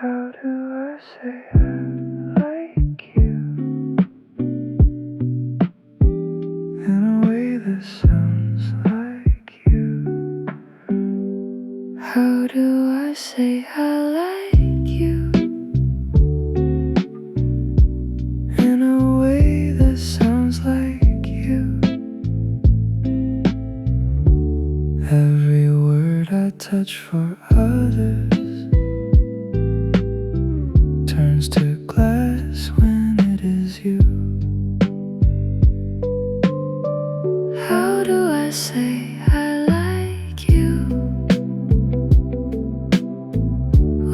How do I say I like you in a way that sounds like you? How do I say I like you in a way that sounds like you? Every word I touch for others turns to glass when it is you. How do I say I like you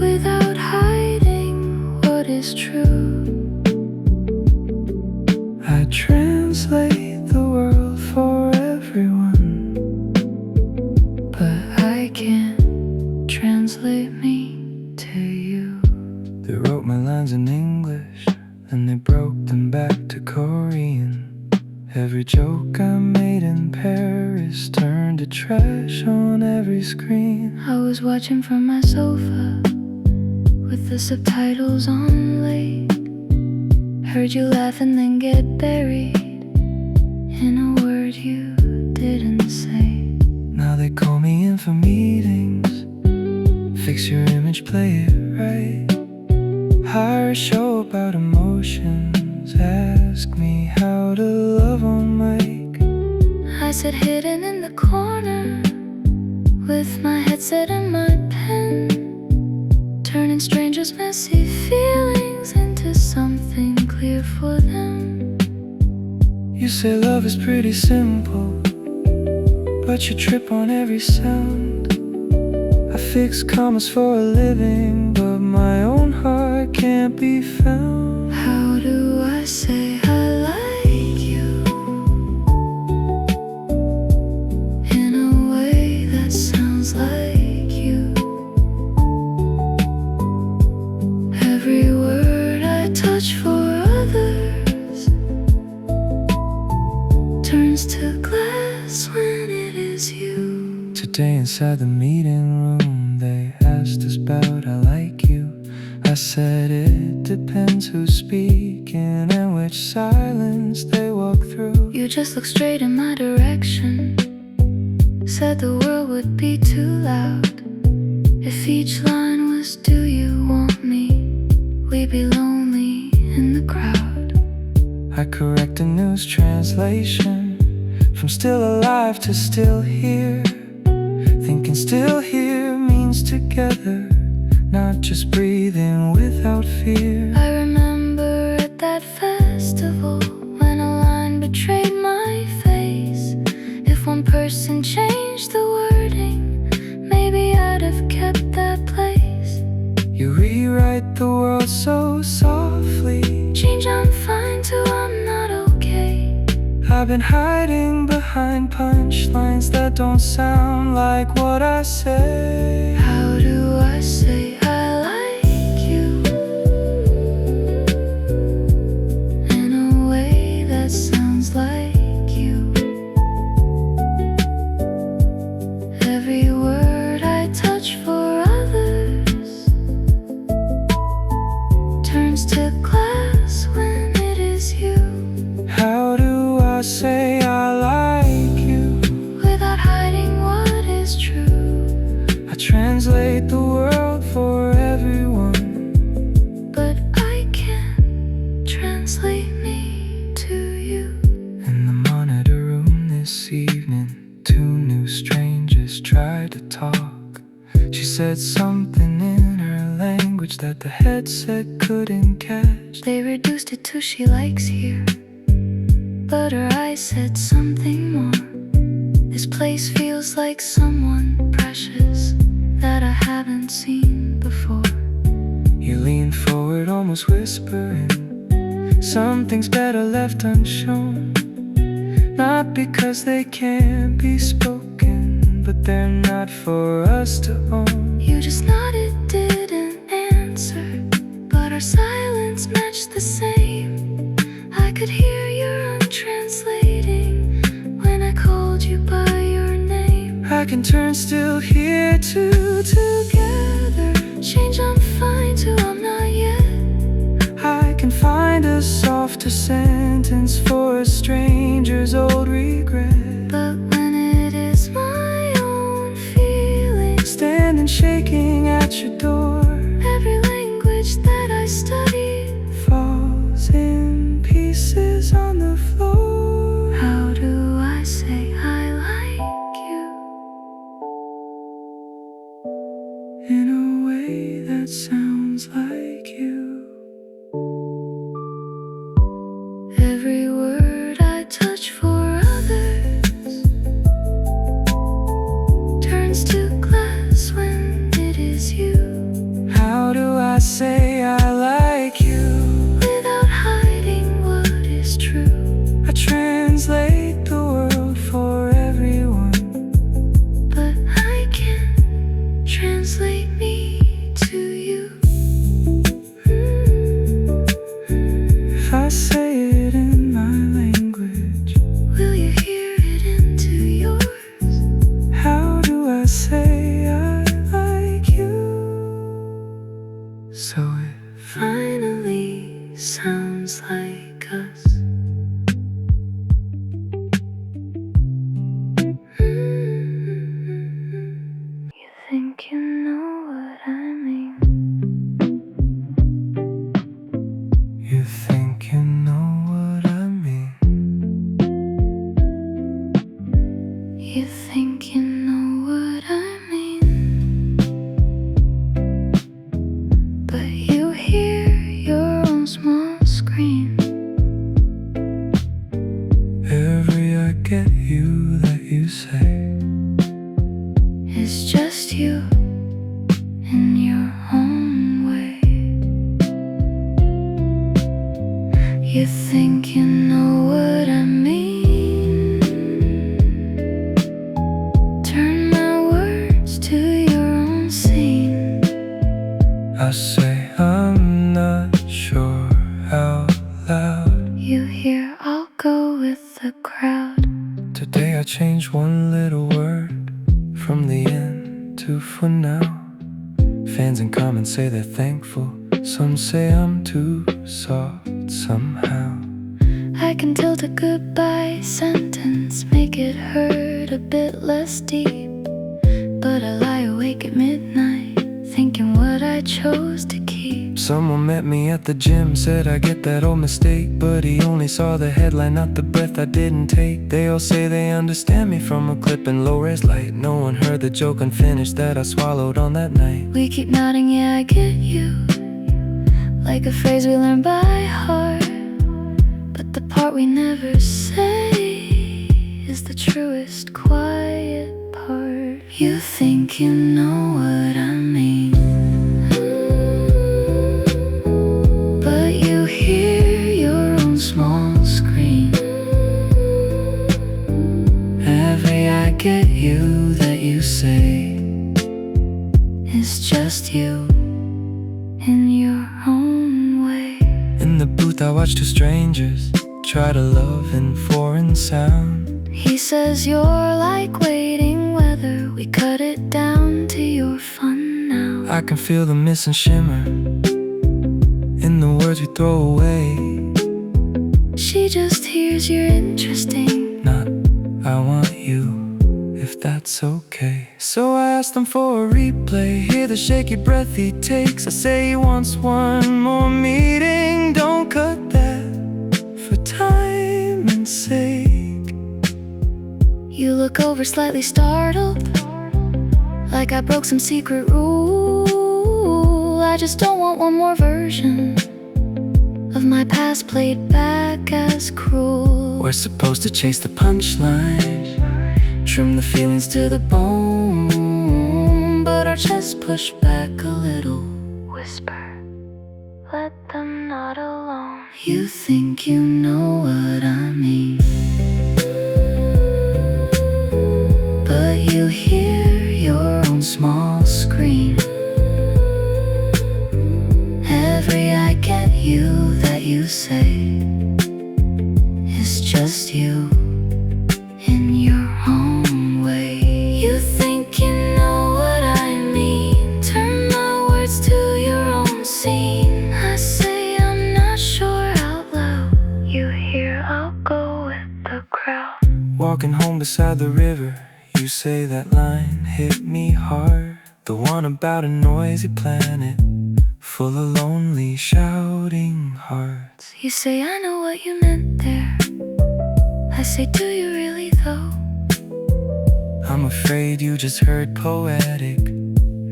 without hiding what is true? I translate the world for everyone, but I can't translate me to you. They wrote my lines in English, then they broke them back to Korean. Every joke I made in Paris turned to trash on every screen. I was watching from my sofa with the subtitles on late. Heard you laugh and then get buried in a word you didn't say. Now they call me in for meetings. Fix your image, play it right. Hire a show about emotions. Ask me how to love on mic. I sit hidden in the corner with my headset and my pen, turning strangers' messy feelings into something clear for them. You say love is pretty simple, but you trip on every sound. I fix commas for a living, but my own heart can't be found. How do I say I like you in a way that sounds like you? Every word I touch for others turns to glass when it is you. Today inside the meeting room they asked us about I like you. I said it depends who's speaking and which silence they walk through. You just looked straight in my direction, said the world would be too loud if each line was do you want me, we'd be lonely in the crowd. I correct a news translation from still alive to still here, thinking still here means together, not just breathing without fear. I remember at that festival when a line betrayed my face. If one person changed the wording, maybe I'd have kept that place. You rewrite the world so softly. Change, I'm fine too, I'm not okay. I've been hiding behind punchlines that don't sound like what I say. How do I say I like you in a way that sounds like you? Every word I touch for others turns to glass when it is you. How do I say I like you without hiding what is true? I translate the world for everyone, but I can't translate me to you. In the monitor room this evening, two new strangers tried to talk. She said something in her language that the headset couldn't catch. They reduced it to she likes here, but her eyes said something more. This place feels like someone precious that I haven't seen before. You lean forward, almost whispering, something's better left unshown. Not because they can't be spoken, but they're not for us to own. You just nodded, didn't answer, but our silence matched the same. I could hear your untranslating when I called you by your name. I can turn still here to together. Change, I'm fine too. I say I like you without hiding what is true. I translate the world for everyone, But I can translate me to you. if I say it in my language. Will you hear it into yours? How do I say I like you? So it Finally sounds like us. You think you know what I mean? You think you know what I mean? You think you know what I mean? But you hear your own small scream. Every I get you that you say It's just you in your own way. You think you know what I mean? Turn my words to your own scene. I say I'm not sure out loud. You hear I'll go with the crowd. Today I changed one little word from the end to for now. Fans in comments say they're thankful. Some say I'm too soft somehow. I can tilt a goodbye sentence, make it hurt a bit less deep. But I lie awake at midnight, thinking what I chose to keep. Someone met me at the gym, said I get that old mistake, but he only saw the headline, not the breath I didn't take. They all say they understand me from a clip in low-res light. No one heard the joke unfinished that I swallowed on that night. We keep nodding, yeah, I get you, like a phrase we learn by heart. But the part we never say is the truest, quiet part. You think you know what I mean, but you hear your own small scream. Every I get you that you say It's just you in your own way. in the booth I watch two strangers try to love in foreign sound. He says you're like waiting weather. We cut it down to your fun now. I can feel the missing shimmer in the words we throw away. She just hears you're interesting. Not, I want you, if that's okay. So I asked him for a replay, hear the shaky breath he takes. I say he wants one more meeting. Don't cut that for time and sake. You look over slightly startled, like I broke some secret rule. I just don't want one more version of my past played back as cruel. We're supposed to chase the punchline, trim the feelings to the bone, But our chests push back a little. Whisper, let them not alone. You think you know what I mean, but you hear your own small scream. Every I get you that you say is just you in your own way. You think you know what I mean, turn my words to your own scene. I say I'm not sure out loud. You hear I'll go with the crowd. walking home beside the river. You say that line hit me hard, the one about a noisy planet full of lonely shouting hearts. You say I know what you meant there. I say, do you really though? I'm afraid you just heard poetic,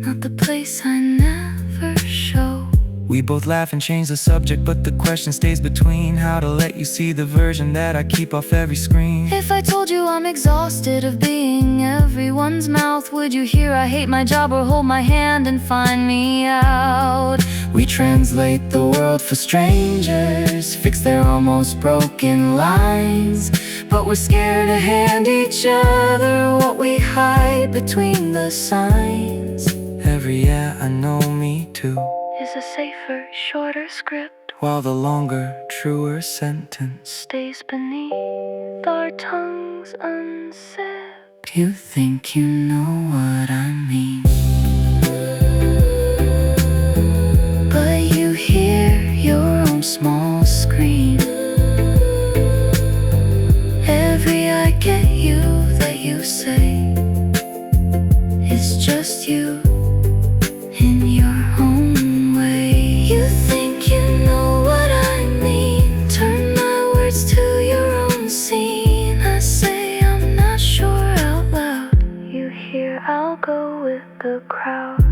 Not the place I never show. We both laugh and change the subject, but the question stays between how to let you see the version that I keep off every screen. If I told you I'm exhausted of being everyone's mouth, would you hear I hate my job or hold my hand and find me out? We translate the world for strangers, fix their almost broken lines. But we're scared to hand each other what we hide between the signs. Every yeah, I know, me too, Is a safer, shorter script, while the longer, truer sentence stays beneath our tongues unsaid. You think you know what I mean, but you hear your own small scream. Every I get you that you say is just you in your own way. You think you know what I mean, turn my words to your own scene. I say I'm not sure out loud, you hear I'll go with the crowd.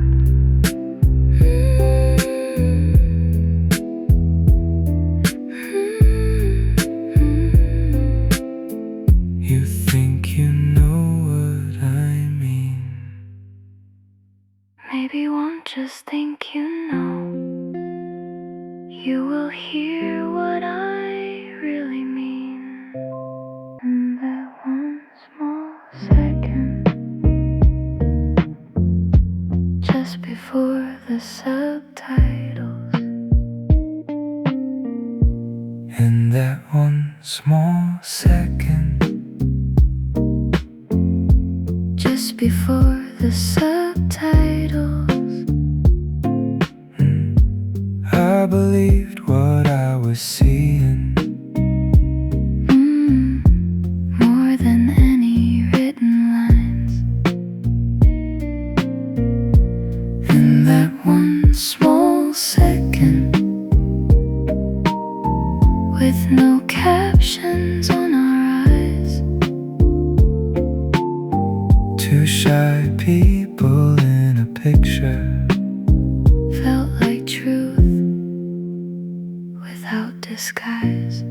You think you know what I mean. Maybe won't just think you know, you will hear what I really mean. In that one small second, just before the subtitles. In that one small second, Just before the subtitles. I believed what I was seeing. More than any written lines. In that one small second, with no captions on our eyes. Two shy people in a picture. Felt like truth without disguise.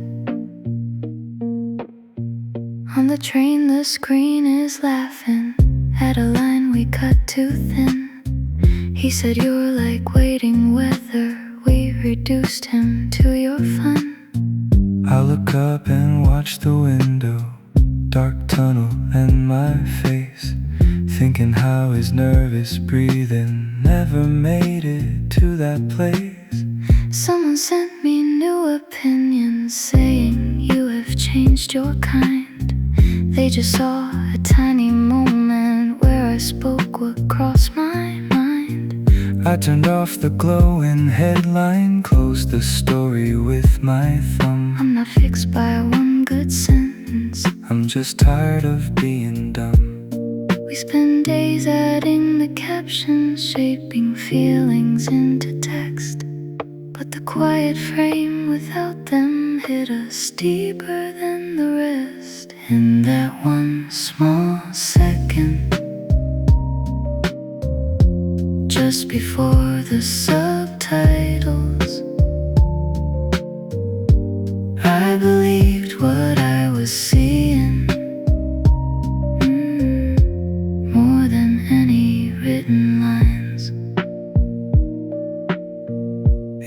On the train the screen is laughing at a line we cut too thin. He said you're like waiting weather, we reduced him to your fun. I look up and watch the window, dark tunnel and my face, thinking how his nervous breathing never made it to that place. Someone sent me new opinions, saying you have changed your kind. They just saw a tiny moment where I spoke what crossed my mind. I turned off the glowing headline, closed the story with my thumb. I'm not fixed by one good sentence. I'm just tired of being dumb. We spend days adding the captions, shaping feelings into text. But the quiet frame without them hit us deeper than the rest. In that one small second, just before the subtitles, I believed what I was seeing. More than any written lines.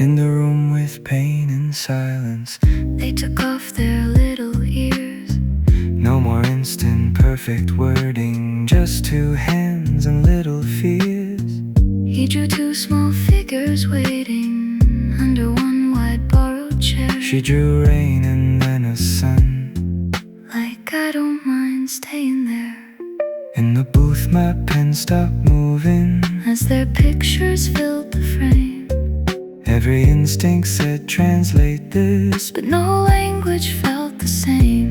In the room with pain and silence, They took off their little ears. no more instant perfect wording, just two hands and little fears. He drew two small figures waiting under one wide borrowed chair. She drew rain and then a sun. Like I don't mind staying there. In the booth my pen stopped moving, As their pictures filled the frame. every instinct said translate this, But no language felt the same.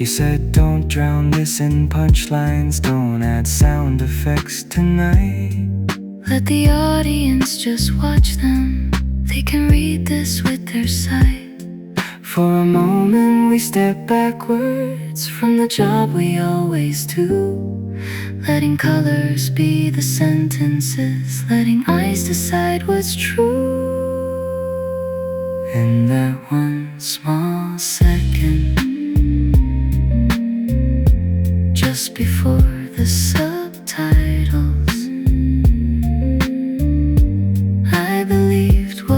you said don't drown this in punchlines, don't add sound effects tonight. Let the audience just watch them. They can read this with their sight. For a moment we step backwards from the job we always do, Letting colors be the sentences, letting eyes decide what's true. in that one Small second, just before the subtitles, I believed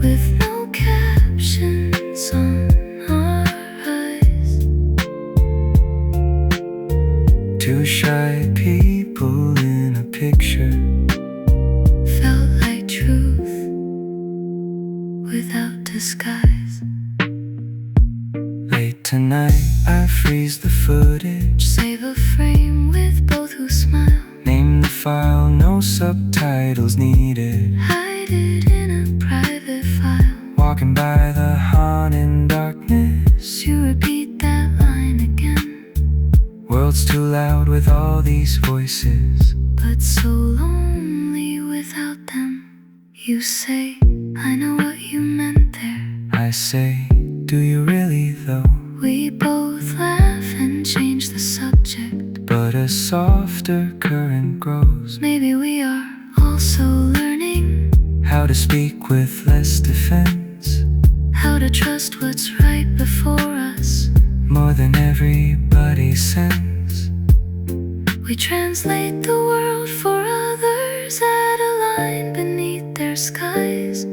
with no captions on our eyes. Two shy people in a picture Felt like truth without disguise. Late tonight, I freeze the footage, Save a frame with both who smile. name the file, no subtitles needed. Hide it in a private file. Walking by the haunted darkness, You repeat that line again, world's too loud with all these voices. but so lonely without them. You say, I know what you meant there. I say, do you really though? We both laugh and change the subject. But a softer current grows, Maybe we are also learning how to speak with less defense, how to trust what's right before us. more than everybody sends. We translate the world for others at a line beneath their skies.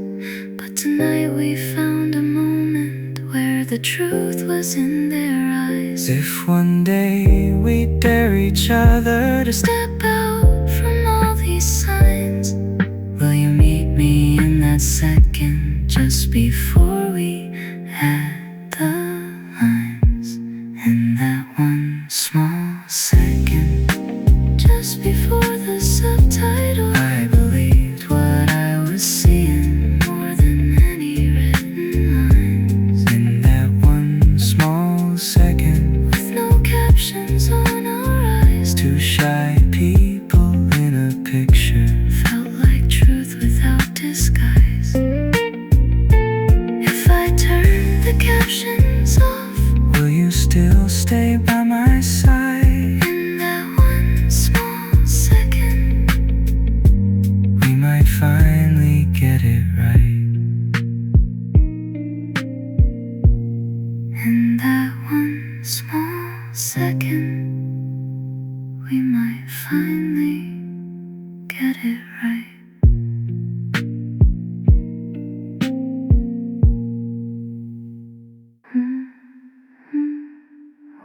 But tonight we found a moment where the truth was in their eyes. If one day we dare each other to Step out from all these signs. Will you meet me in that second just before we add the lines? In that one small second, just before the subtitle, I believed what I was seeing more than any written lines. in that one small second. With no captions on our eyes, Two shy people in a picture felt like truth without disguise. If I turn the captions off, will you still stay by my side? in that one small second, We might finally get it right. in that one small second, we might finally get it right.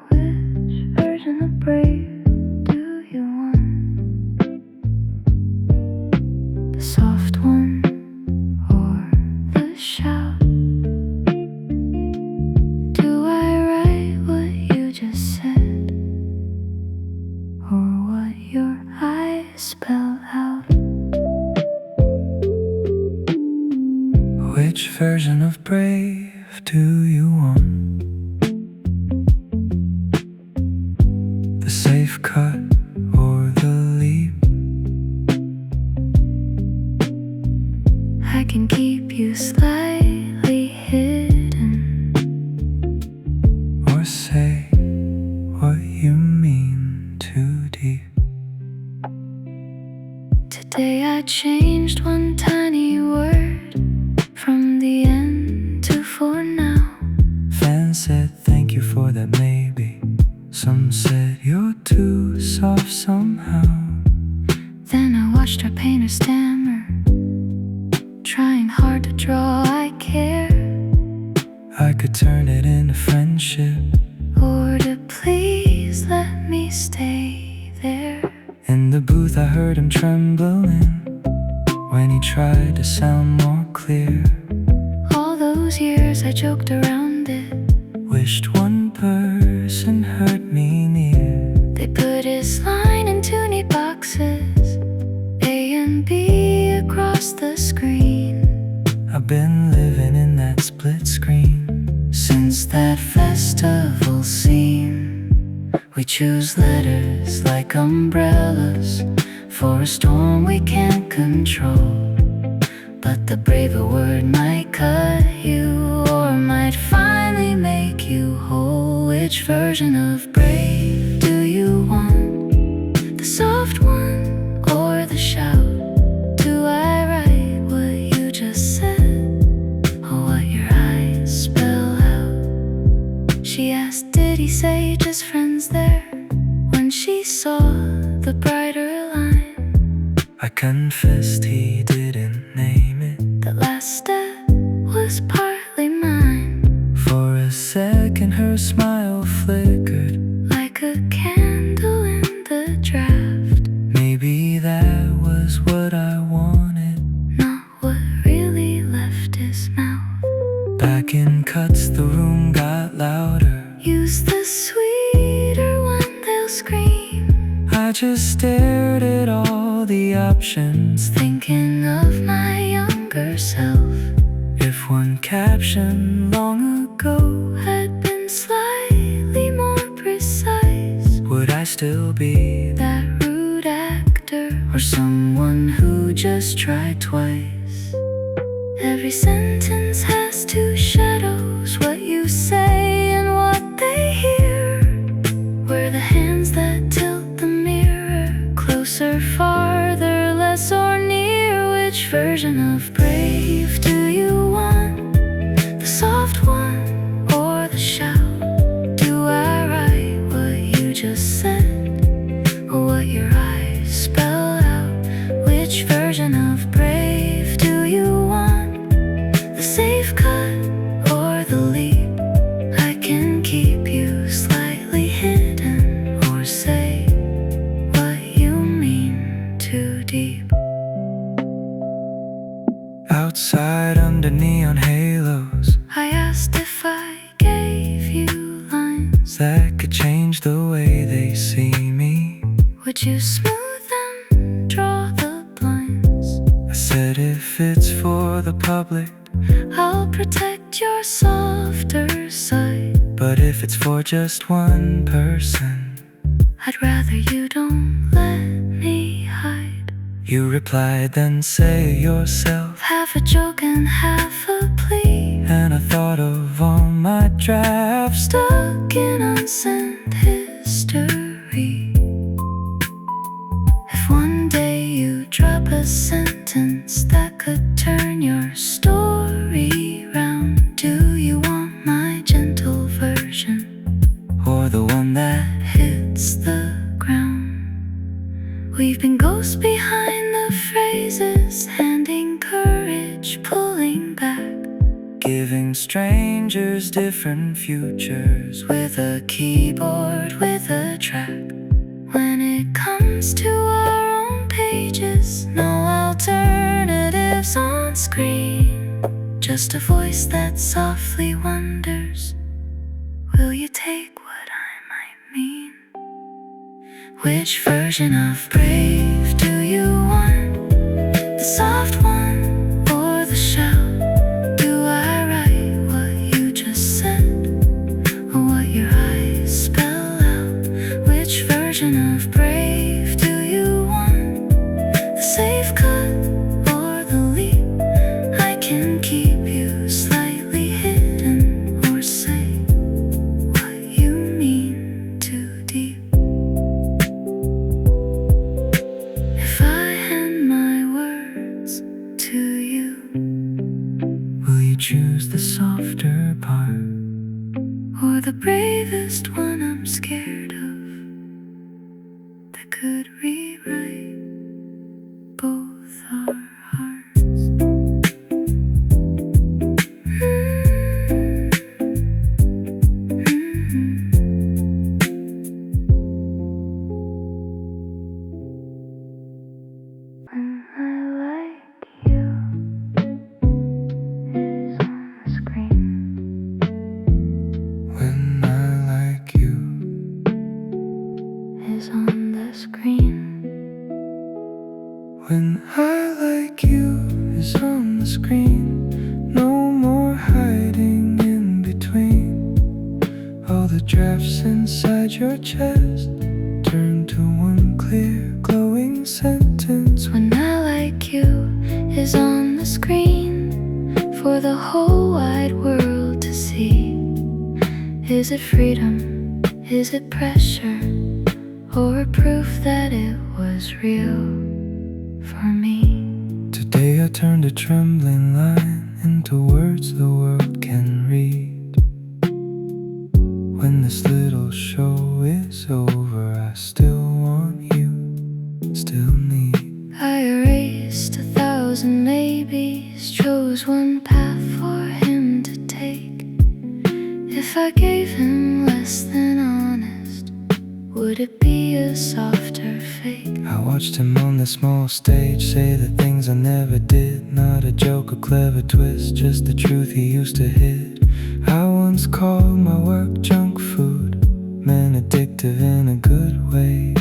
Which version of brave do you want? The soft one or the shout? Do I write what you just said, or what your eyes spell out? Which version of brave do you want? The safe cut or the leap? I can keep you slightly hidden, Or say what you mean too deep? Today I changed one tiny word from the end to for now. Fans said thank you for that maybe. Some said you're too soft somehow. Then I watched our painter stammer, trying hard to draw I care, I could turn it into friendship. or to please let me stay there. In the booth I heard him trembling when he tried to sound more clear. All those years I joked around it. Wished one person heard me near. They put his line in two neat boxes, A and B across the screen. I've been living in that split screen Since that festival scene, we choose letters like umbrellas for a storm we can't control. But the braver word might cut you, or might finally make you whole. Which version of brave do you want? The soft one or the shout? Do I write what you just said, or what your eyes spell out? She asked, did he say just friends there? When she saw the brighter line, I confessed he didn't name it. the last step was partly mine. For a second her smile flickered Like a candle in the draft. Maybe that was what I wanted. Not what really left his mouth. Back in cuts the room got louder. Use the sweeter when they'll scream. I just stared at all the options, Thinking of my younger self. if one caption long ago Had been slightly more precise. would I still be That rude actor. or someone who just tried twice? Every sentence has two shadows. What you say and what they hear. We're the hands that tilt the mirror. Closer, farther, less or near. Which version of brave do you want? The soft one or the shout? Do I write what you just said, or what your eyes spell out? Which version of brave do you want? The safe cut or the leap? I can keep you slightly hidden, or say what you mean too deep. outside under neon halos I asked if I gave you lines. that could change the way they see me. Would you smooth them, draw the blinds? I said if it's for the public, I'll protect your softer side. but if it's for just one person, I'd rather you don't let me hide. you replied, then say it yourself. Half a joke and half a plea. And I thought of all my drafts Stuck in unsent history. If one day you drop a sentence that could turn your story round, do you want my gentle version, or the one that hits the ground? We've been ghosts behind the phrases, handing courage, pulling back, giving strangers different futures with a keyboard, with a track. When it comes to our own pages, no alternatives on screen. Just a voice that softly wonders, will you take what I might mean? Which version of brave do you want? The soft one or the shout? Do I write what you just said, or what your eyes spell out? Which version of brave do you want? The safe cut or the leap? I can keep you slightly hidden, or say what you mean too deep. If I hand my words to you, will you choose the softer part, or the bravest one I'm scared of, that could rewrite both our hearts? When I like you is on the screen. when I like you? Is on the screen. When I like you is on the screen, no more hiding in between. All the drafts inside your chest turn to one clear, glowing sentence. When I like you is on the screen, for the whole wide world to see. Is it freedom? Is it pressure? Or proof that it was real for me? Today I turned a trembling line into words the world can read. When this little show is over, I still want you, still need. I erased 1,000 maybes, chose one path for him I gave him less than honest, would it be a softer fate? I watched him on the small stage say the things I never did. Not a joke or clever twist, just the truth he used to hid. I once called my work junk food, man addictive in a good way.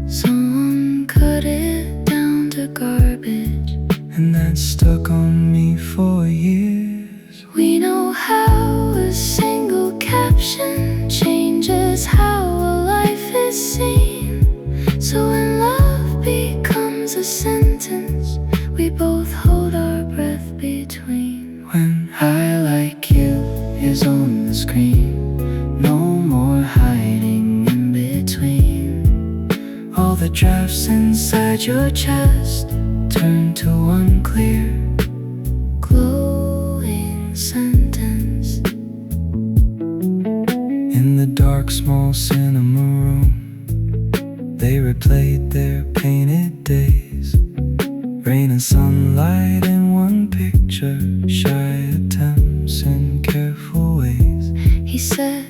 Someone cut it down to garbage, and that stuck on me for years. We know how a single caption changes how a life is seen. So when love becomes a sentence, we both hold our breath between. When I like you is on the screen, no more hiding in between. All the drafts inside your chest turn to one clear, glowing sentence. In the dark small cinema room, they replayed their painted days. Rain and sunlight in one picture, shy attempts in careful ways. He said,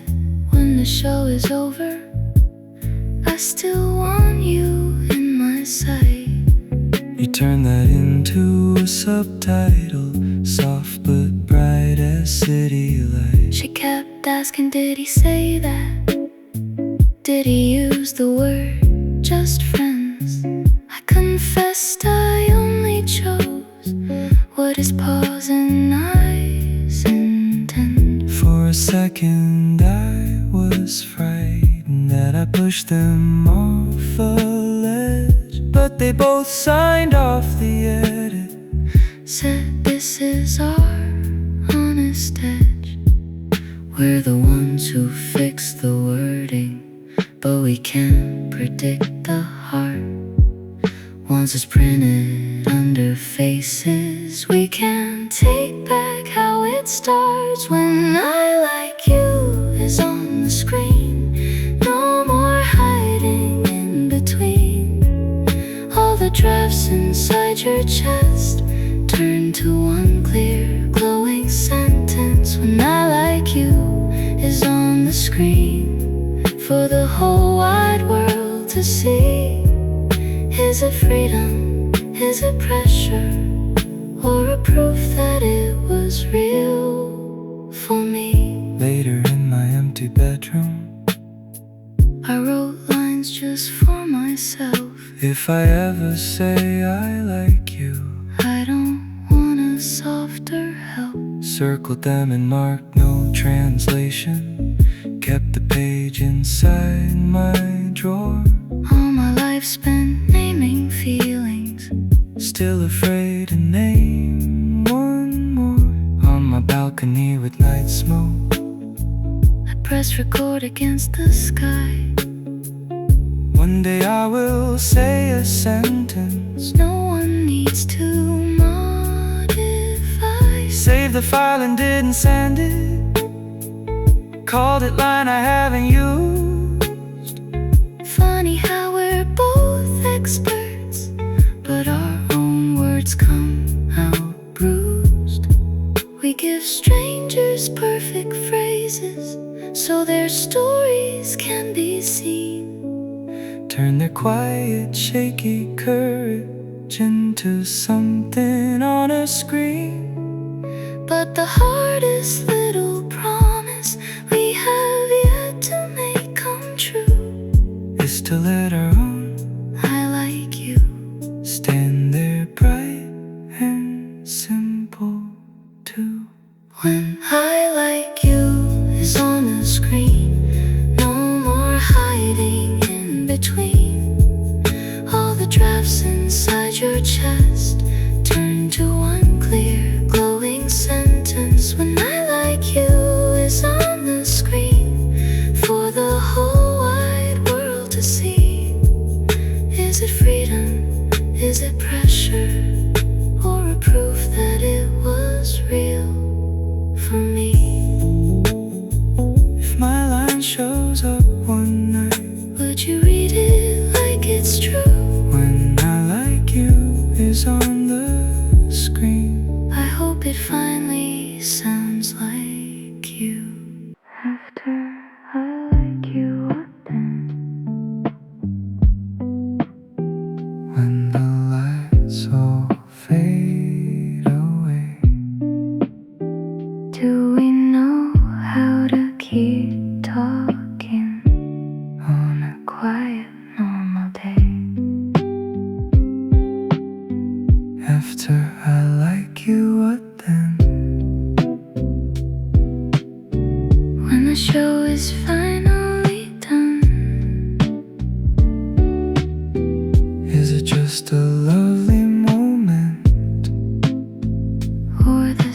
when the show is over, I still want you in my sight. You turn that into a subtitle, soft but bright as city lights. She kept asking, did he say that? Did he use the word just friends? I confessed I only chose what his paws and eyes intend. For a second I was frightened that I pushed them off a ledge, but they both signed off the edit, said this is our honest edge. We're the ones who fix the wording, but we can't predict the heart. Once it's printed under faces, we can't take back how it starts. When I like you is on the screen, no more hiding in between. All the drafts inside your chest turn to one clear, glowing sentence. When I like you is on the screen for the whole wide world to see. Is it freedom? Is it pressure? Or a proof that it was real for me? Later in my empty bedroom, I wrote lines just for myself. If I ever say I like you, I don't want a softer help. Circled them and marked no translation, kept the page inside my drawer. All my life spent naming feelings, still afraid to name one more. On my balcony with night smoke, I press record against the sky. One day I will say a sentence no one needs to modify. Saved the file and didn't send it, called it line I haven't used. Funny how we're both experts, but our own words come out bruised. We give strangers perfect phrases so their stories can be seen. Turn their quiet, shaky courage into something on a screen. But the hardest little promise we have yet to make come true is to let our own I like you stand there bright and simple too. When I like you is on the screen, no more hiding in between. All the drafts inside your chest turn to one clear, glowing sentence. When I like you is on the screen for the whole wide world to see. Is it freedom? Is it pressure? Or a proof that it was real for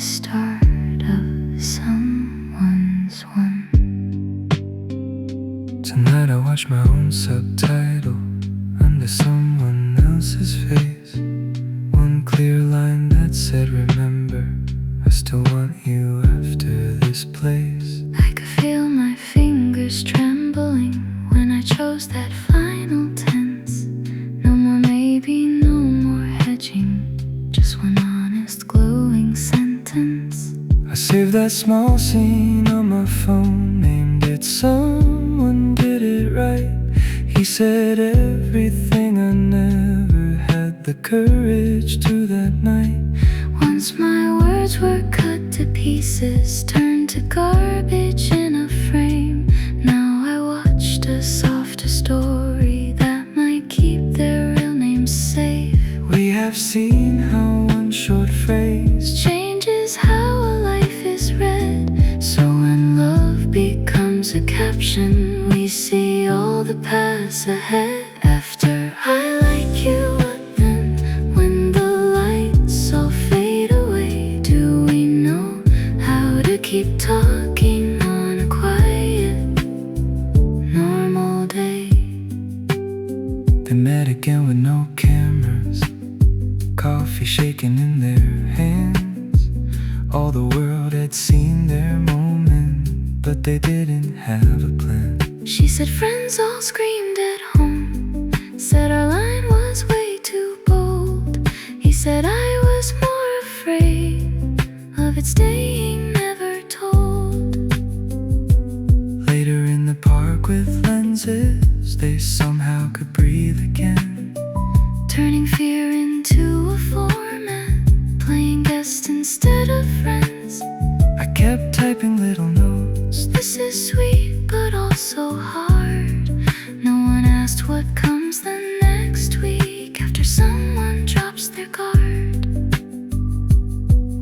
start of someone's one. Tonight I watch my own subtitle under someone else's face. One clear line that said, remember, I still want you after this place. I could feel my fingers trembling when I chose that final tense. No more maybe, no more hedging, just one honest glowing sentence. I saved that small scene on my phone, named it Someone Did It Right. He said everything I never had the courage to that night. Once my words were cut to pieces, turned to garbage in a frame. Now I watched a softer story that might keep their real names safe. We have seen how one short phrase Changes how a life is read. So when love becomes a caption, we see all the paths ahead. After I like you, what then? When the lights all fade away, do we know how to keep talking on a quiet, normal day? They met again with no cameras, coffee shaking in their hands. All the world had seen their moment, but they didn't have a plan. She said friends all screamed at home, said our line was way too bold. He said I was more afraid of it staying never told. Later in the park with lenses, they somehow could breathe again, Turning fear into a format, playing guest instead of friends. I kept typing little notes. This is sweet but also hard. No one asked what comes the next week after someone drops their guard.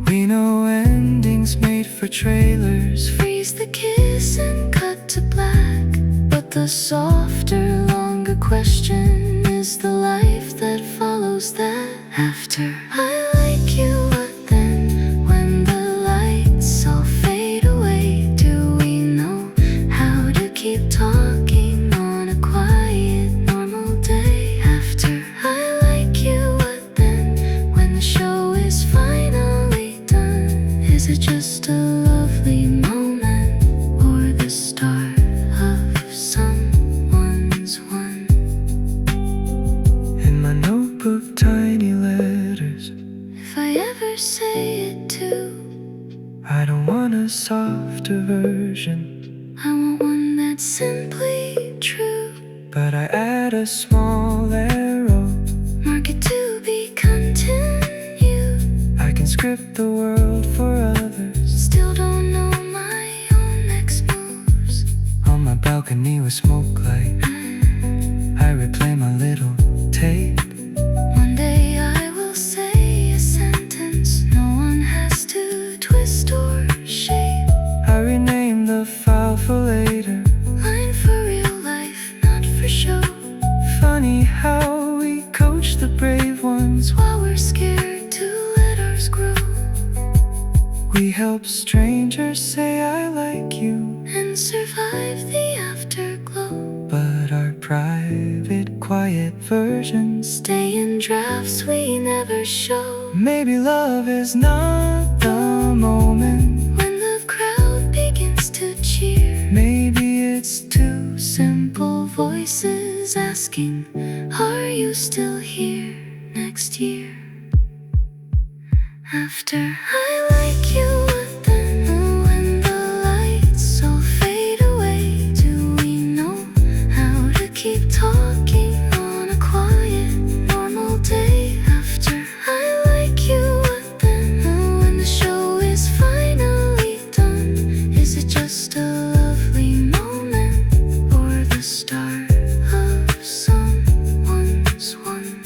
We know endings made for trailers. Freeze the kiss and cut to black. But the softer, longer question is the life that follows that. After I like you, what then? When the lights all fade away, do we know how to keep talking on a quiet, normal day? After I like you, what then? When the show is finally done, is it just a lovely moment or the start of someone's one? In my notebook, tiny letters. If I ever say it too, I don't want a softer version, I want one that's simply true. but I add a small arrow. Mark it to be continued. I can script the world for others. Still don't know my own next moves. On my balcony with smoke light, I replay my little tape. One day I will say a sentence no one has to twist or shape. I rename the file for later. Line for real life, not for show. Funny how we coach the brave ones. While we're scared to let ours grow, We help strangers say I like you, and survive the afterglow. but our private, quiet versions. Stay in drafts we never show. Maybe love is not the moment. When the crowd begins to cheer, Maybe it's too simple voices asking, are you still here next year? After I like you, what then? When the lights all fade away, do we know how to keep talking on a quiet, normal day? After I like you, what then? When the show is finally done, is it just a lovely moment or the start of someone's one?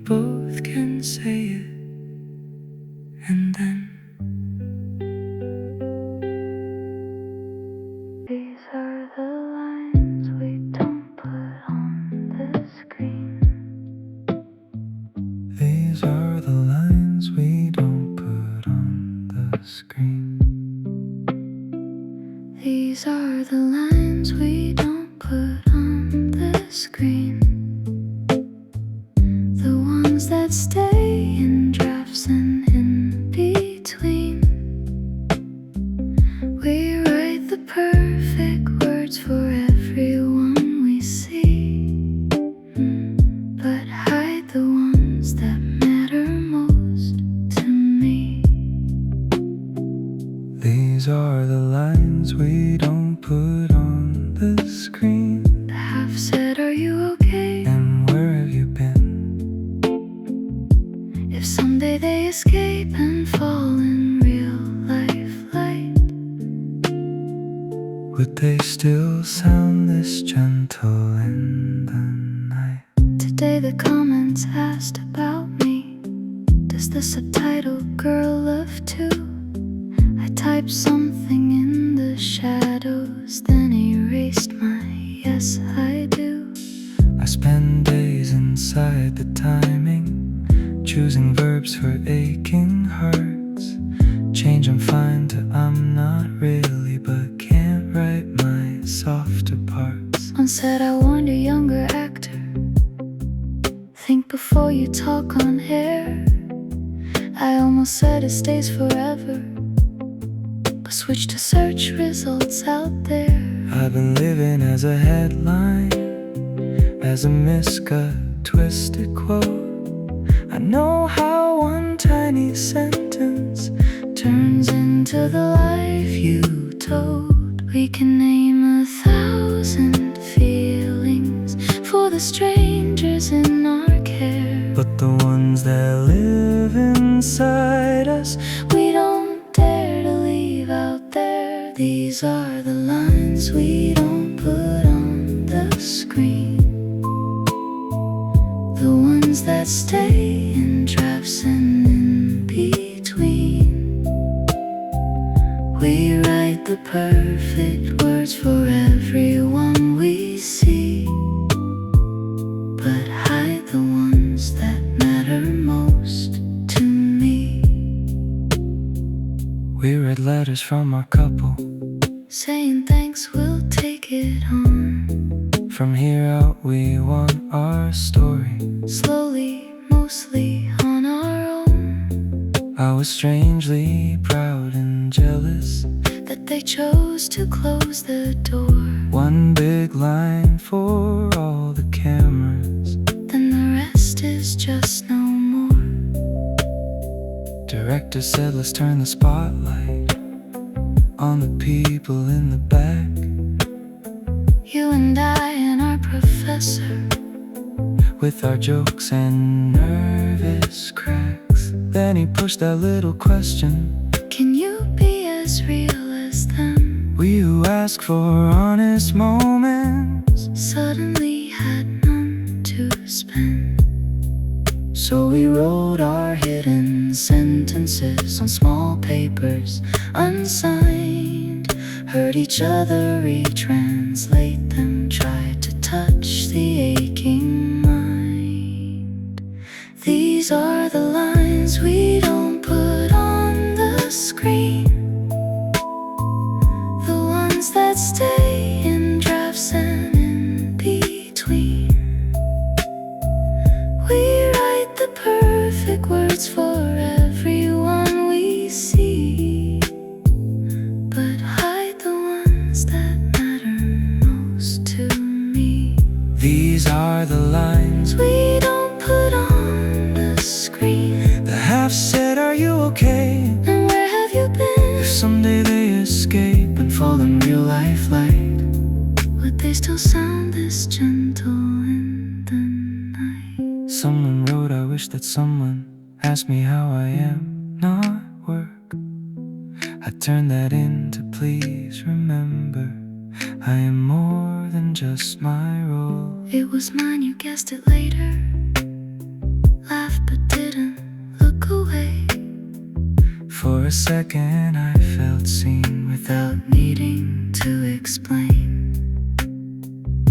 both can say it, and then these are the lines we don't put on the screen. these are the lines we don't put on the screen. These are the lines we don't put on the screen. The ones that stay in drafts and in between. We write the perfect words for everyone we see, but hide the ones that matter most to me. These are the lines we don't put on the screen. The half said, "Are you okay?" And where have you been? If someday they escape and fall in real life light, Would they still sound this gentle in the night? today the comments asked about me. Does the subtitle "Girl Love Too"? I typed something in the shadows, then erased my "Yes, I do." I spend days inside the timing, choosing verbs for aching hearts. Change I'm fine to I'm not really, but can't write my softer parts. One said, "I warned a younger actor, think before you talk on air." I almost said it stays forever, but switched to search results out there. I've been living as a headline, as a miscut, twisted quote. I know how one tiny sentence Turns into the life you told. We can name 1,000 feelings for the strangers in our care, but the ones that live inside us, we don't dare to leave out there. These are the lines we don't put on the screen. The ones that stay in drafts and in between. We write the perfect words for everyone we see, but hide the ones that matter most to me. we read letters from our couple. Saying thanks, we'll take it on. From here out we want our story. Slowly, mostly on our own. I was strangely proud and jealous That they chose to close the door. One big line for all the cameras, Then the rest is just no more. Director said let's turn the spotlight on the people in the back. You and I and our professor, with our jokes and nervous cracks. Then he pushed that little question, can you be as real as them? we who ask for honest moments Suddenly had none to spend. So we wrote our hidden sentences on small papers, unsigned. Heard each other retranslate them, tried to touch the aching mind. These are the lines we don't put on the screen. The ones that stay in drafts and in between. We write the perfect words for everyone we see, but hide the ones that matter most to me. These are the lines We don't put on the screen. the half said, are you okay? And where have you been? If someday they escape and fall in real life light, Would they still sound this gentle in the night? someone wrote, I wish that someone asked me how I am, not work. I turned that into please remember, I am more than just my role. It was mine, you guessed it later. a second I felt seen without needing to explain.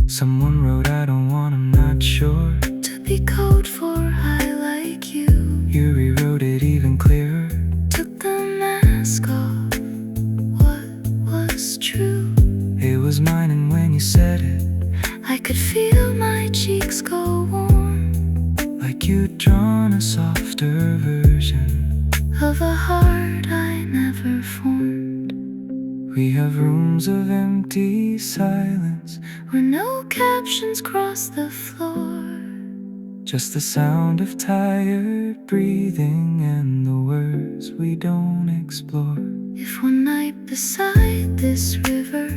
Someone wrote I don't want, I'm not sure, to be code for I like you. You rewrote it even clearer, Took the mask off, what was true. It was mine, and when you said it, I could feel my cheeks go warm, like you'd drawn a softer version of a heart I never formed. We have rooms of empty silence, where no captions cross the floor, just the sound of tired breathing and the words we don't explore. If one night beside this river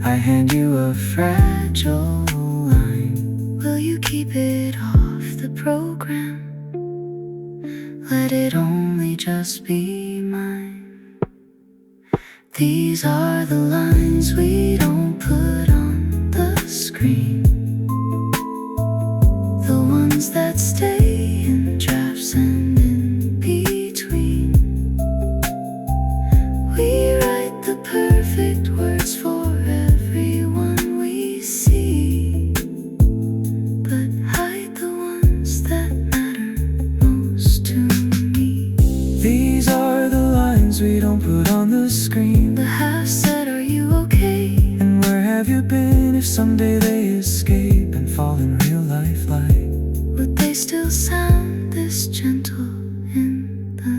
I hand you a fragile line, will you keep it off the program? Let it only just be mine. These are the lines we don't put on the screen, the ones that stay in drafts and in between. We write the perfect words for everyone we see, but hide the ones that matter most to me. These are the lines we don't put on the screen, The half said, are you okay? and where have you been if someday they escape and fall in real life light? Would they still sound this gentle in the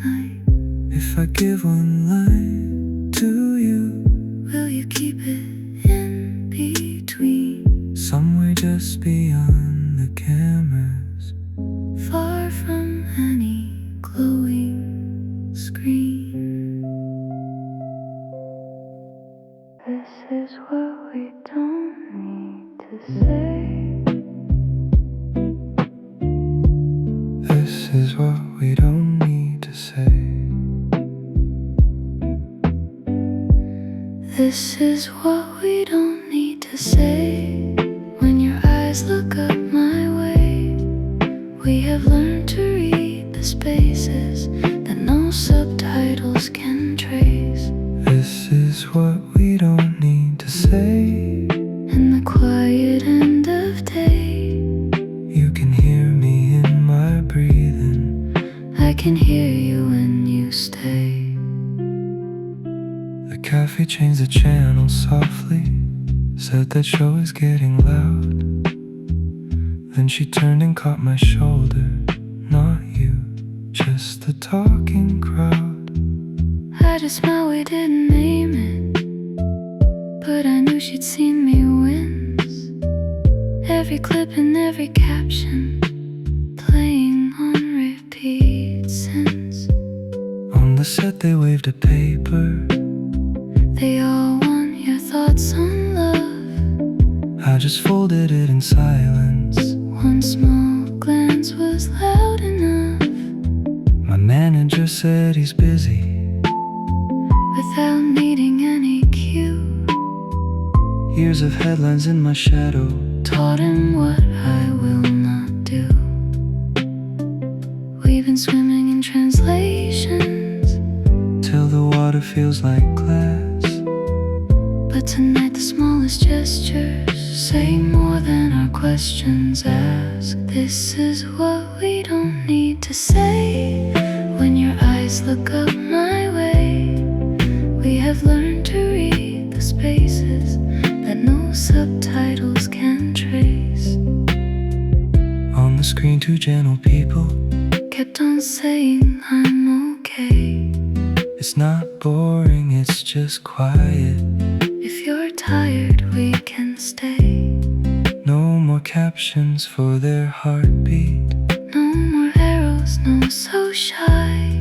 night? If I give one line to you, Will you keep it in between, somewhere just beyond the cameras, far from any glowing screen? This is what we don't need to say. This is what we don't need to say. This is what we don't need to say. When your eyes look up my way, we have learned to read the spaces that no subtitles can trace. This is what we don't need to say. In the quiet end of day, You can hear me in my breathing. I can hear you when you stay. The cafe changed the channel softly, said that show is getting loud. Then she turned and caught my shoulder. Not you, just the talking crowd. I just smiled, we didn't name it, but I knew she'd seen me wince. Every clip and every caption playing on repeat since. On the set they waved a paper, They all want your thoughts on love. I just folded it in silence. One small glance was loud enough. My manager said he's busy, Without needing any cue, years of headlines in my shadow. taught him what I will not do. We've been swimming in translations, Till the water feels like glass. but tonight the smallest gestures say more than our questions ask. This is what we don't need to say. When your eyes look up my way, we have learned to read the spaces that no subtitles can trace. On the screen two gentle people, Kept on saying I'm okay. it's not boring, it's just quiet. If you're tired, we can stay. No more captions for their heartbeat, No more arrows, no so shy.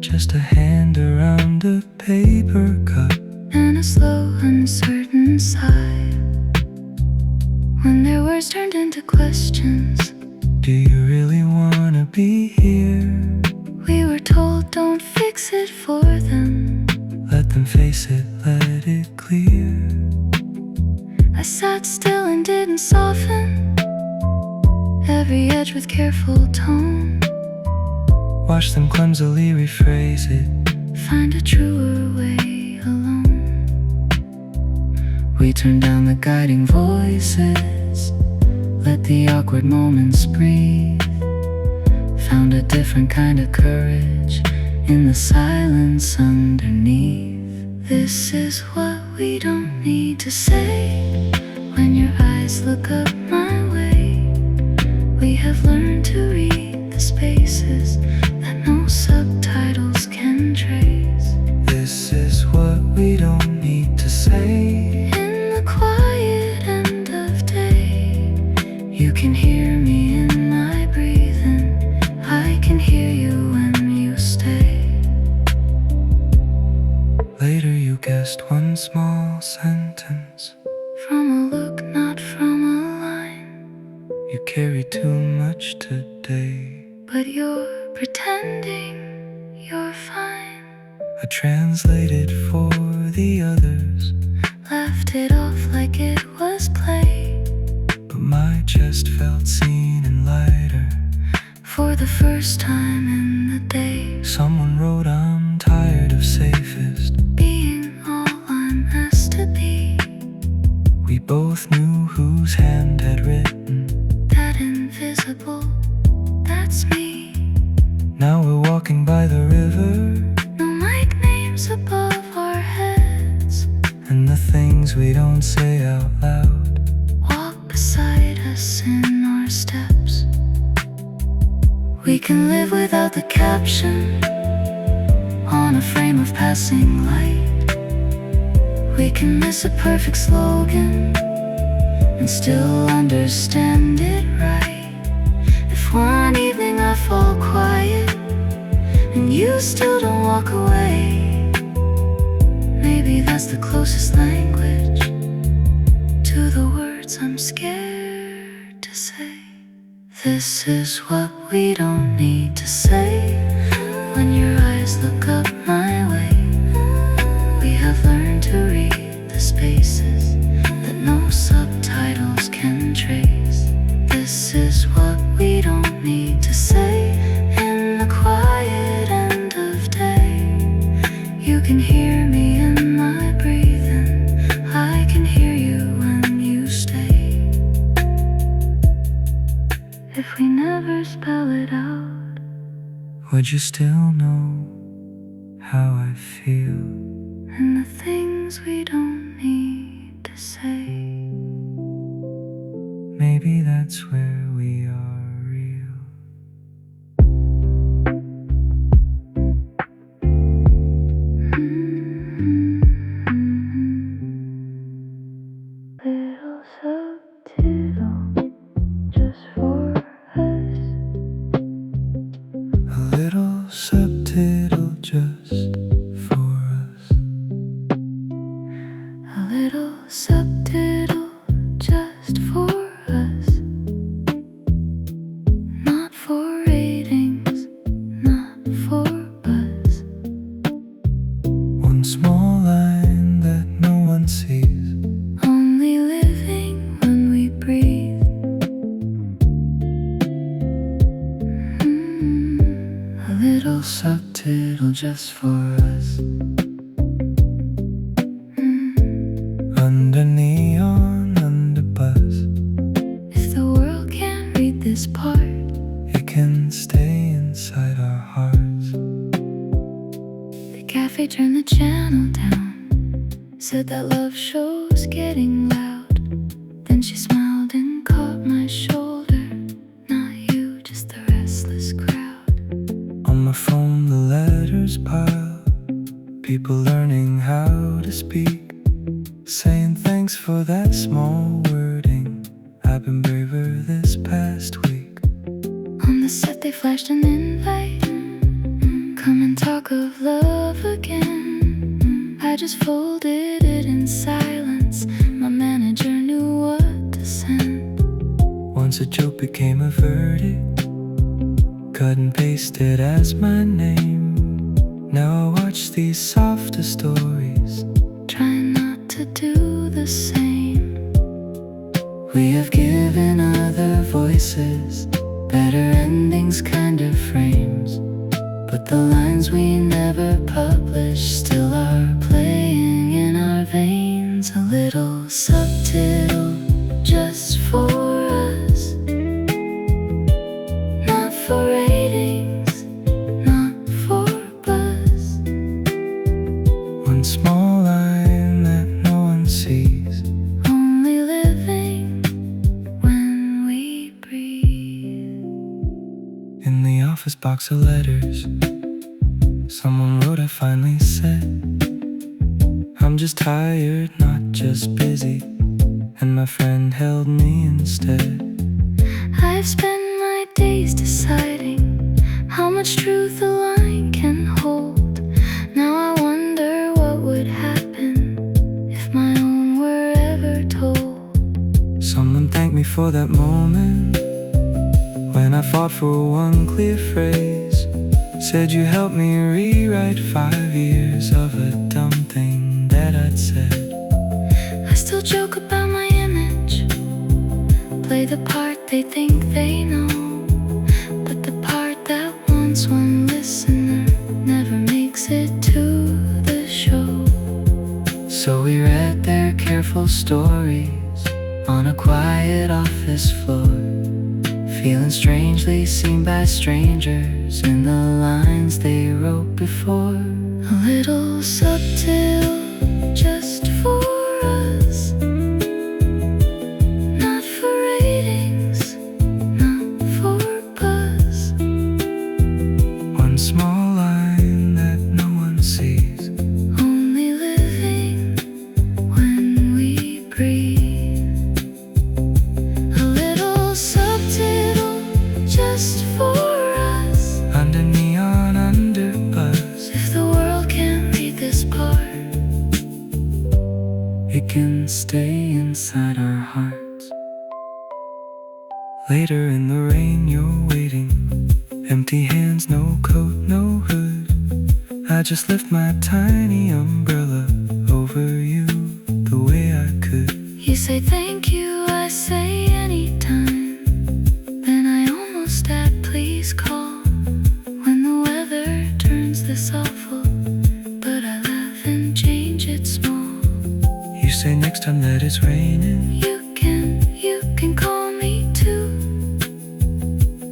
just a hand around a paper cup. And a slow, uncertain sigh. When their words turned into questions, Do you really wanna be here? we were told don't fix it for them. Let them face it, let it clear. I sat still and didn't soften, every edge with careful tone. Watch them clumsily rephrase it. Find a truer way alone. We turn down the guiding voices, let the awkward moments breathe. Found a different kind of courage in the silence underneath. This is what we don't need to say. When your eyes look up my way, we have learned to read the spaces that no subtitles can trace. This is what we don't need to say. In the quiet end of day, you can hear me in my breathing. I can hear you when you stay. Later you guessed one small sentence. From a look, not from a line. You carry too much today. But you're pretending you're fine. I translated for the others, Laughed it off like it was play. but my chest felt seen and lighter. For the first time in the day, Someone wrote, I'm tired of safest. being all I'm asked to be. We both knew whose hand had written. That invisible, that's me. Now we're walking by the river, No mic names above our heads. and the things we don't say out loud Walk beside us in our steps. We can live without the caption on a frame of passing light. We can miss a perfect slogan and still understand it right. If one evening I fall quiet and you still don't walk away, maybe that's the closest language to the words I'm scared to say. This is what we don't need to say. When your eyes look up my way, we have learned to read the spaces that no subtitles can trace. This is what we don't need to say. In the quiet end of day, you can hear me in my breathing. I can hear you when you stay. If we never spell it out, would you still know how I feel? and the things we don't need to say. Maybe that's where we are real. Little subtitle just for us. A little subtitle just for us. A little subtitle just for us. Not for ratings, not for buzz. One small line that no one sees. Only living when we breathe. A little subtitle just for us. Under neon, under bus. If the world can't read this part, It can stay inside our hearts. the cafe turned the channel down. Said that love show's getting loud. Then she smiled and caught my shoulder. Not you, just the restless crowd. On my phone the letters pile. People learning how to speak, saying thanks for that small wording. I've been braver this past week. On the set they flashed an invite. Come and talk of love again. I just folded it in silence. My manager knew what to send. Once a joke became a verdict, cut and pasted as my name. Now I watch these softer stories, Trying not to do the same. we have given other voices better endings, kind of frames. In the office box of letters, someone wrote, I finally said, I'm just tired, not just busy. And my friend held me instead. I've spent my days deciding how much truth a line can hold. Now I wonder what would happen if my own were ever told. Someone thanked me for that moment when I fought for one clear phrase. Said you helped me rewrite 5 years of a dumb thing that I'd said. I still joke about my image, play the part they think they know, but the part that wants one listener never makes it to the show. So we read their careful stories on a quiet office floor, feeling strangely seen by strangers in the lines they wrote before. A little subtle, just for us, not for ratings, not for buzz. One small line that no one sees, Only living when we breathe. A little subtitle, just for us, under neon, under buzz. if the world can't read this part, It can stay inside our hearts. Later in the rain you're waiting, empty hands, no coat, no hood. I just lift my tiny umbrella over you the way I could. you say thank you, I say anytime. Then I almost add please call when the weather turns this awful, but I laugh and change it small. You say next time that it's raining, You can call me too.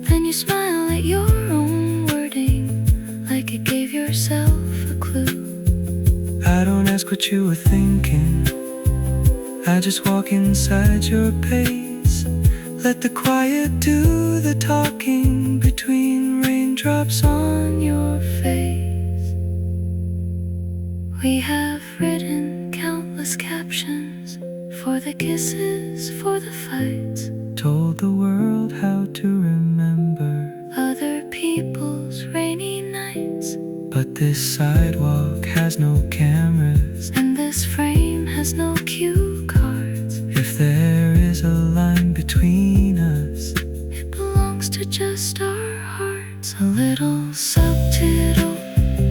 Then you smile at your own wording, like it gave yourself a clue. I don't ask what you were thinking, I just walk inside your pace. Let the quiet do the talking between raindrops on your face. We have written countless captions, for the kisses, for the fights, told the world how to remember other people's rainy nights. But this sidewalk has no cameras, And this frame has no cue cards. if there is a line between us, It belongs to just our hearts. A little subtitle,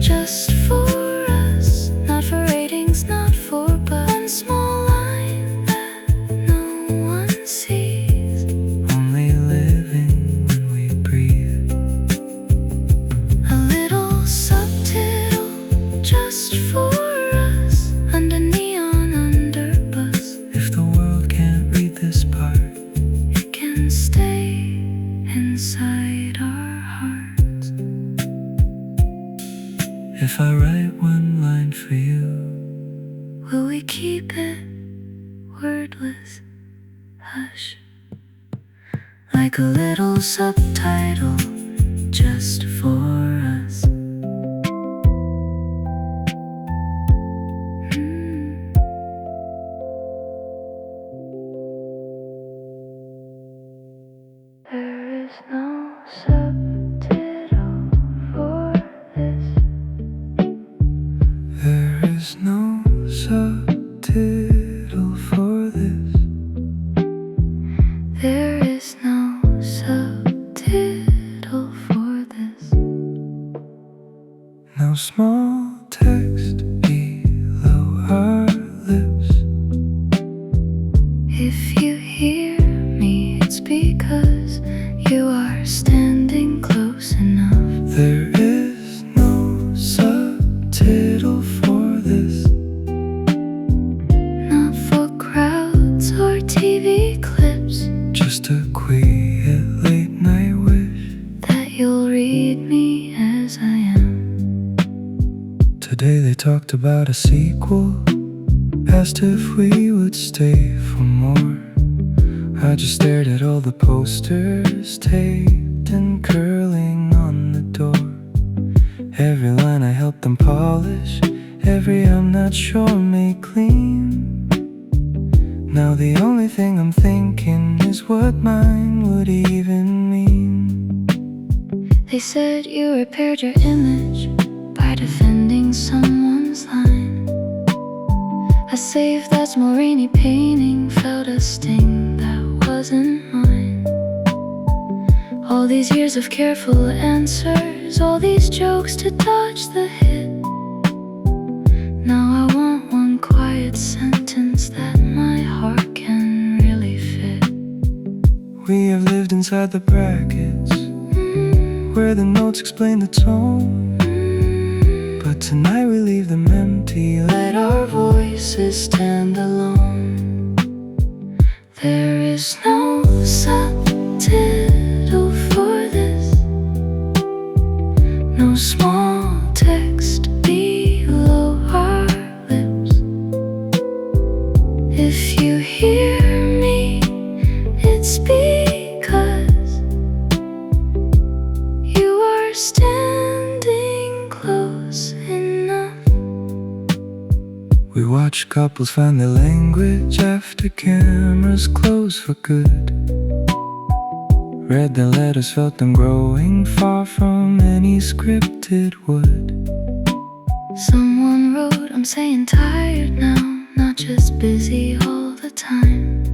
just for us, not for ratings, not for buzz. One small line that no one sees, only living when we breathe. a little subtitle, just for us, under neon, under bus. If the world can't read this part, It can stay inside our hearts. if I write one line for you, Will we keep it wordless? Hush, like a little subtitle, just for us. There is no subtitle for this. there is no subtitle for this. There is no subtitle for this. No small text below our lips. If you hear me, it's because you are standing close enough. There is no subtitle for this. Not for crowds or TV clips, Just a quiet late night wish that you'll read me as I am. Today they talked about a sequel, asked if we would stay for more. I just stared at all the posters, taped and curling shore may clean. Now the only thing I'm thinking is what mine would even mean. They said you repaired your image by defending someone's line. A save that's more rainy painting felt a sting that wasn't mine. All these years of careful answers, all these jokes to dodge the hit. Now I want one quiet sentence that my heart can really fit. We have lived inside the brackets, where the notes explain the tone. But tonight we leave them empty. Let our voices stand alone. There is no subtitle for this, no small text below our lips. If you hear me, it's because you are standing close enough. We watch couples find their language after cameras close for good. Read their letters, felt them growing far from any scripted wood. Someone wrote, I'm saying tired now, not just busy all the time.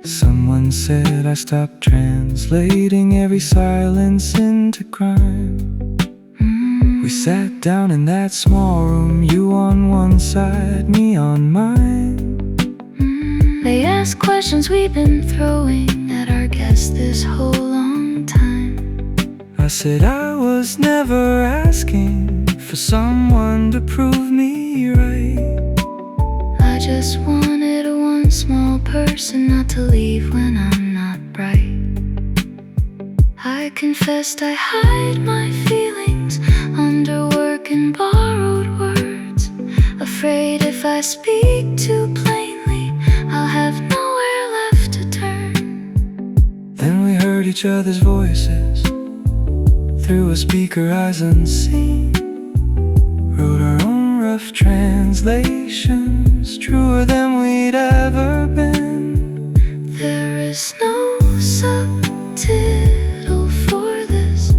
Someone said I stopped translating every silence into crime. We sat down in that small room, you on one side, me on mine. They asked questions we've been throwing at our guests this whole long time. I said I was never asking for someone to prove me right. I just wanted one small person not to leave when I'm not bright. I confessed I hide my feelings under work and borrowed words, afraid if I speak too plainly I'll have nowhere left to turn. Then we heard each other's voices through a speaker eyes unseen. Wrote our own rough translations, truer than we'd ever been. There is no subtitle for this,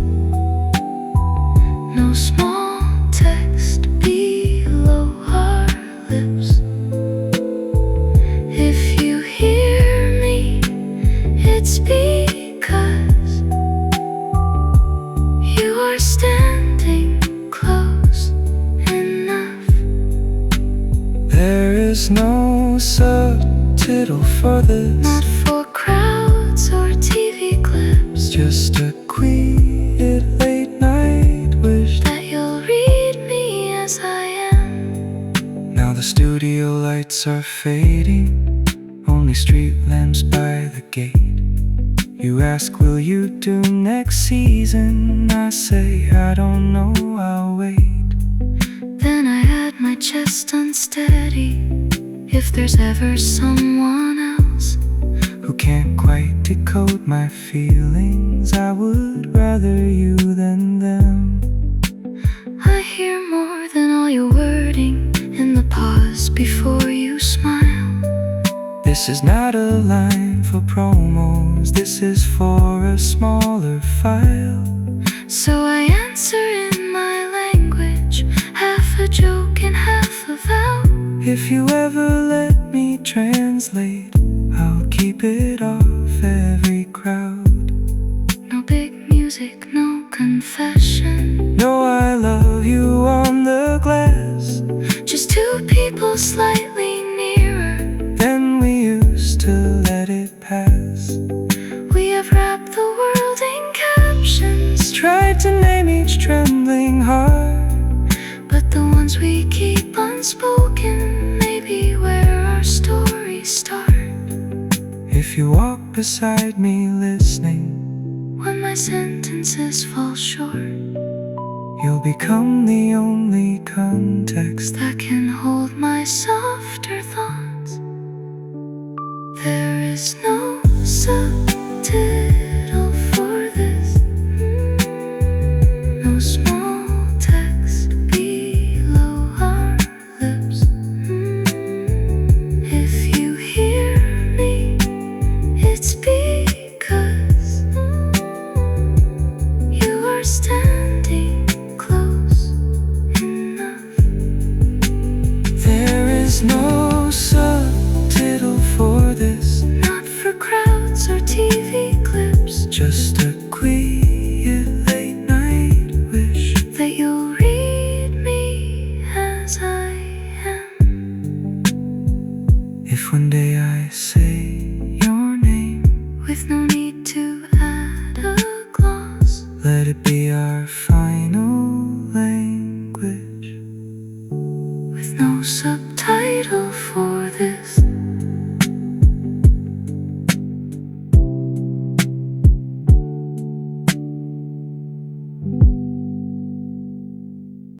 no small text below our lips. If you hear me, it's because you are standing close enough. There is no subtitle for this, Not for crowds or TV clips, just a quiet late night wish that you'll read me as I am. Now the studio lights are fading, only street lamps by the gate. You ask, will you do next season? I say, I don't know, I'll wait. Then I had my chest unsteady. If there's ever someone else Who can't quite decode my feelings, I would rather you than them. I hear more than all your wording in the pause before you smile. This is not a line for promos, this is for a smaller file. So I answer in my language, half a joke and half a vow. If you ever let me translate, I'll keep it off every crowd. No big music, no confession, No, I love you on the glass, just two people slightly nearer. then we used to let it pass. We have wrapped the world in captions, Tried to name each trembling heart, but the ones we keep unspoken may be where our stories start. If you walk beside me listening, When my sentences fall short, you'll become the only context that can hold my softer thoughts. There is no subtitle for this, no small text below our lips. be our final language with no